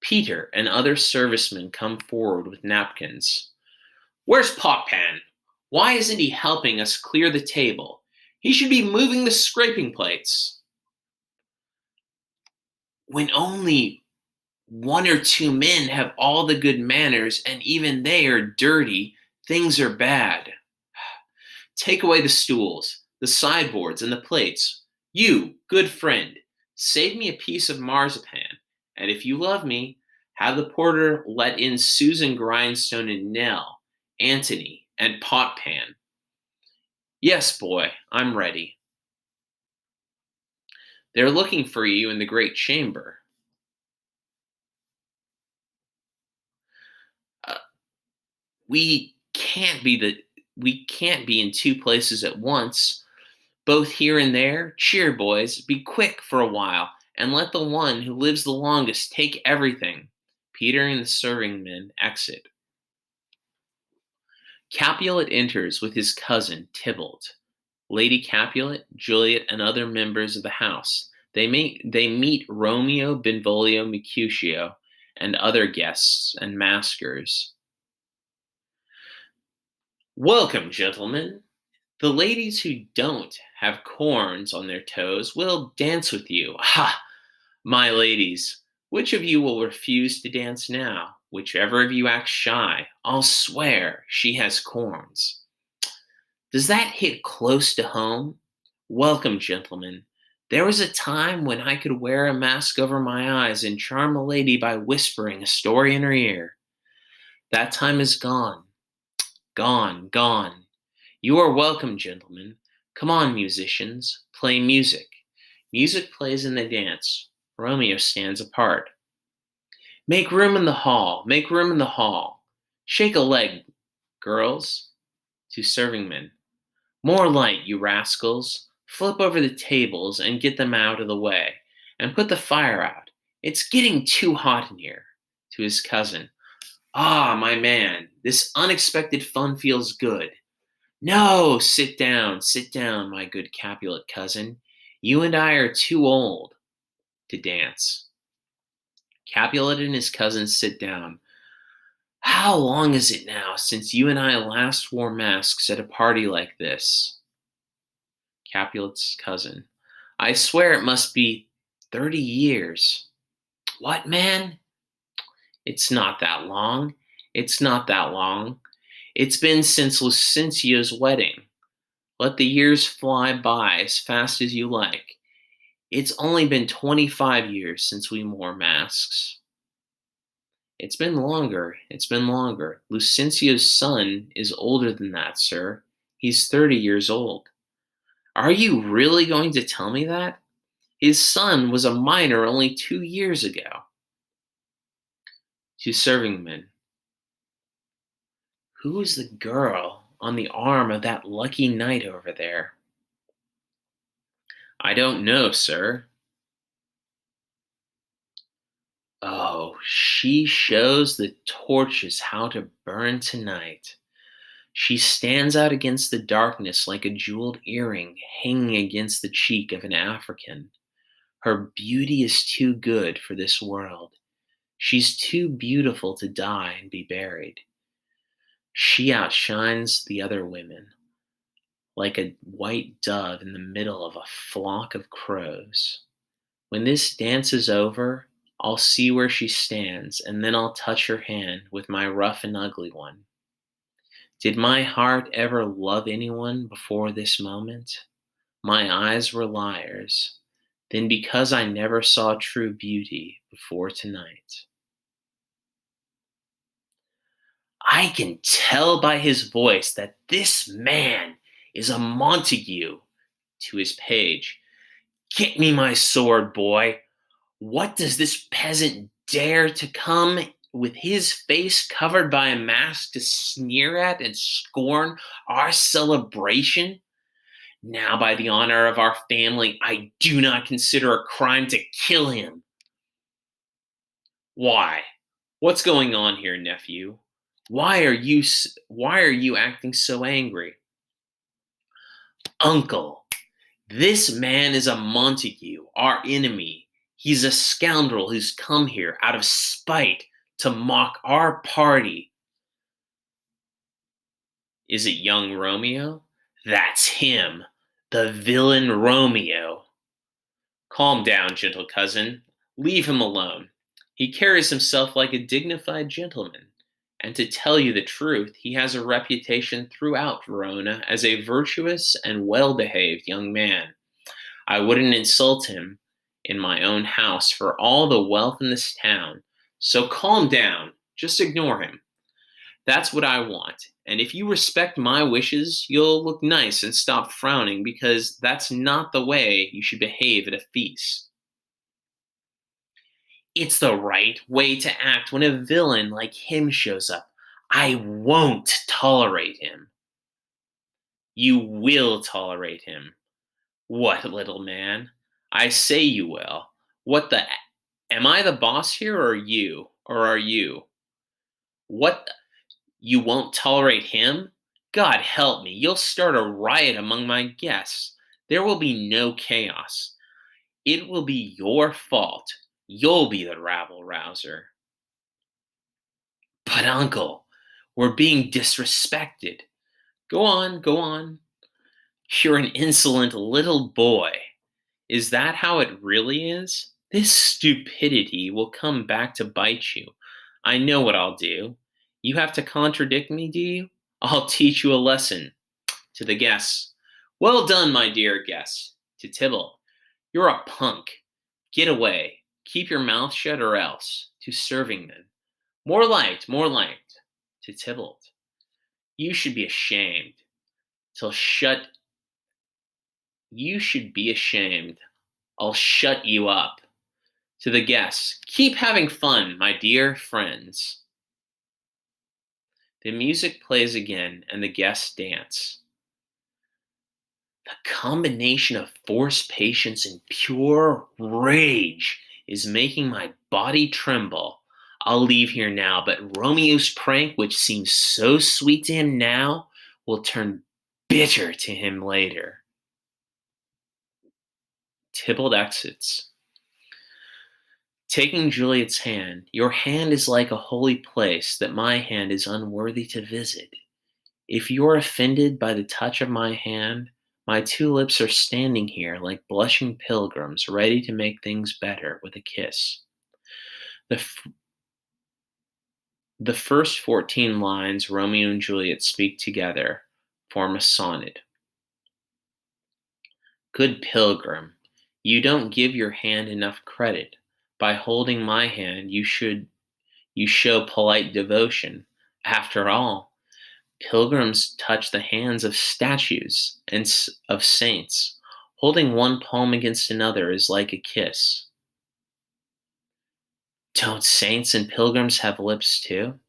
Peter and other servicemen come forward with napkins. Where's Potpan? Why isn't he helping us clear the table? He should be moving the scraping plates. When only one or two men have all the good manners, and even they are dirty, things are bad. Take away the stools, the sideboards, and the plates. You, good friend, save me a piece of marzipan, and if you love me, have the porter let in Susan Grindstone and Nell, Antony, and Potpan. Yes, boy, I'm ready. They're looking for you in the great chamber. Uh, we can't be in two places at once, both here and there. Cheer, boys, be quick for a while, and let the one who lives the longest take everything. Peter and the serving men exit. Capulet enters with his cousin Tybalt, Lady Capulet, Juliet, and other members of the house. They meet Romeo, Benvolio, Mercutio, and other guests and maskers. Welcome, gentlemen. The ladies who don't have corns on their toes will dance with you. Ha! My ladies, which of you will refuse to dance now? Whichever of you acts shy, I'll swear she has corns. Does that hit close to home? Welcome, gentlemen. There was a time when I could wear a mask over my eyes and charm a lady by whispering a story in her ear. That time is gone. Gone, gone. You are welcome, gentlemen. Come on, musicians, play music. Music plays in the dance. Romeo stands apart. Make room in the hall, make room in the hall. Shake a leg, girls. To serving men. More light, you rascals. Flip over the tables and get them out of the way. And put the fire out. It's getting too hot in here. To his cousin. Ah, my man, this unexpected fun feels good. No, sit down, my good Capulet cousin. You and I are too old to dance. Capulet and his cousin sit down. How long is it now since you and I last wore masks at a party like this? Capulet's cousin. I swear it must be 30 years. What, man? It's not that long. It's not that long. It's been since Lucentio's wedding. Let the years fly by as fast as you like. It's only been 25 years since we wore masks. It's been longer. It's been longer. Lucentio's son is older than that, sir. He's 30 years old. Are you really going to tell me that? His son was a minor only 2 years ago. To serving men. Who is the girl on the arm of that lucky knight over there? I don't know, sir. Oh, she shows the torches how to burn tonight. She stands out against the darkness like a jeweled earring hanging against the cheek of an African. Her beauty is too good for this world. She's too beautiful to die and be buried. She outshines the other women, like a white dove in the middle of a flock of crows. When this dance is over, I'll see where she stands, and then I'll touch her hand with my rough and ugly one. Did my heart ever love anyone before this moment? My eyes were liars. Then because I never saw true beauty before tonight. I can tell by his voice that this man is a Montague. To his page. Get me my sword, boy. What does this peasant dare to come with his face covered by a mask to sneer at and scorn our celebration? Now, by the honor of our family, I do not consider a crime to kill him. Why? What's going on here, nephew? Why are you acting so angry? Uncle, this man is a Montague, our enemy. He's a scoundrel who's come here out of spite to mock our party. Is it young Romeo? That's him, the villain Romeo. Calm down, gentle cousin. Leave him alone. He carries himself like a dignified gentleman. And to tell you the truth, he has a reputation throughout Verona as a virtuous and well behaved young man. I wouldn't insult him in my own house for all the wealth in this town. So calm down. Just ignore him. That's what I want. And if you respect my wishes, you'll look nice and stop frowning because that's not the way you should behave at a feast. It's the right way to act when a villain like him shows up. I won't tolerate him. You will tolerate him. What, little man? I say you will. What the? Am I the boss here or you? Or are you? What? You won't tolerate him? God help me, you'll start a riot among my guests. There will be no chaos. It will be your fault. You'll be the rabble rouser. But, uncle, we're being disrespected. Go on, go on. You're an insolent little boy. Is that how it really is? This stupidity will come back to bite you. I know what I'll do. You have to contradict me, do you? I'll teach you a lesson. To the guests. Well done, my dear guests. To Tybalt. You're a punk. Get away. Keep your mouth shut or else. To serving men. More light, more light. To Tybalt. You should be ashamed. Till shut. You should be ashamed. I'll shut you up. To the guests. Keep having fun, my dear friends. The music plays again and the guests dance. The combination of forced patience and pure rage is making my body tremble. I'll leave here now, but Romeo's prank, which seems so sweet to him now, will turn bitter to him later. Tybalt exits. Taking Juliet's hand, your hand is like a holy place that my hand is unworthy to visit. If you're offended by the touch of my hand, my two lips are standing here like blushing pilgrims, ready to make things better with a kiss. The, f- the first 14 lines Romeo and Juliet speak together form a sonnet. Good pilgrim, you don't give your hand enough credit. By holding my hand, you show polite devotion. After all, pilgrims touch the hands of statues and of saints. Holding one palm against another is like a kiss. Don't saints and pilgrims have lips too?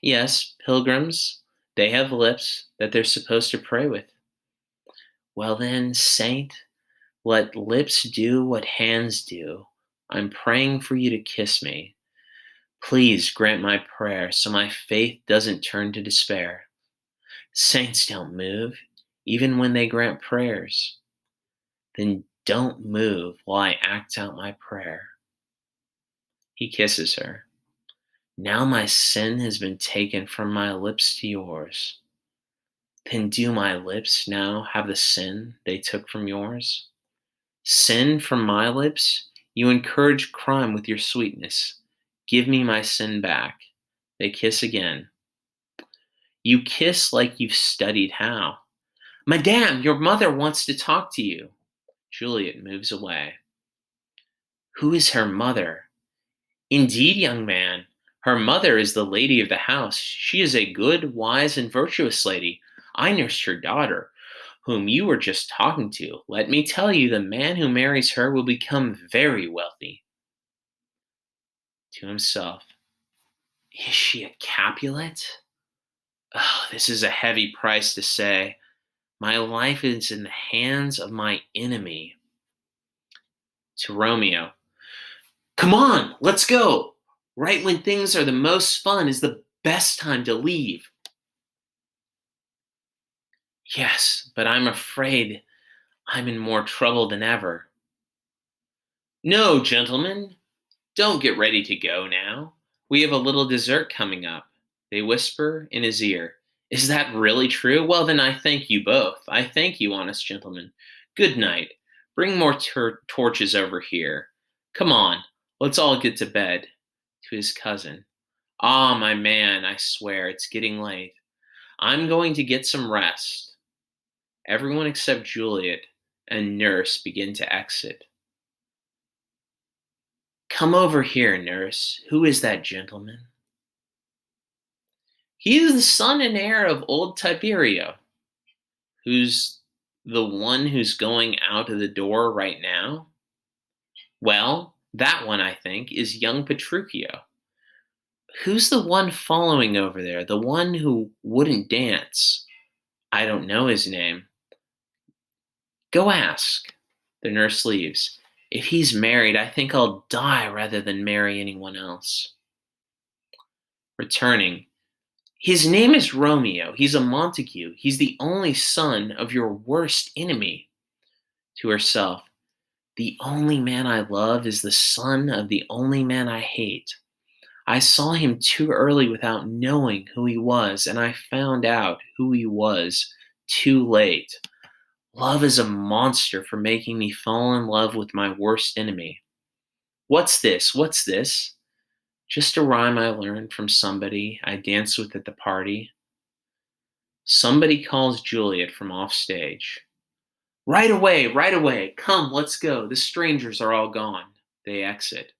Yes, pilgrims, they have lips that they're supposed to pray with. Well then, saint, let lips do what hands do. I'm praying for you to kiss me. Please grant my prayer so my faith doesn't turn to despair. Saints don't move, even when they grant prayers. Then don't move while I act out my prayer. He kisses her. Now my sin has been taken from my lips to yours. Then do my lips now have the sin they took from yours? Sin from my lips? You encourage crime with your sweetness. Give me my sin back. They kiss again. You kiss like you've studied how. Madame, your mother wants to talk to you. Juliet moves away. Who is her mother? Indeed, young man, her mother is the lady of the house. She is a good, wise, and virtuous lady. I nursed her daughter, whom you were just talking to. Let me tell you, the man who marries her will become very wealthy. To himself, is she a Capulet? Oh, this is a heavy price to say. My life is in the hands of my enemy. To Romeo, come on, let's go. Right when things are the most fun is the best time to leave. Yes, but I'm afraid I'm in more trouble than ever. No, gentlemen, don't get ready to go now. We have a little dessert coming up. They whisper in his ear. Is that really true? Well, then I thank you both. I thank you, honest gentlemen. Good night. Bring more torches over here. Come on, let's all get to bed. To his cousin. Ah, my man, I swear, it's getting late. I'm going to get some rest. Everyone except Juliet and Nurse begin to exit. Come over here, Nurse. Who is that gentleman? He is the son and heir of old Tiberio. Who's the one who's going out of the door right now? Well, that one, I think, is young Petruchio. Who's the one following over there? The one who wouldn't dance? I don't know his name. Go ask. The nurse leaves. If he's married, I think I'll die rather than marry anyone else. Returning. His name is Romeo. He's a Montague. He's the only son of your worst enemy. To herself. The only man I love is the son of the only man I hate. I saw him too early without knowing who he was, and I found out who he was too late. Love is a monster for making me fall in love with my worst enemy. What's this? What's this? Just a rhyme I learned from somebody I danced with at the party. Somebody calls Juliet from off stage. Right away, right away. Come, let's go. The strangers are all gone. They exit.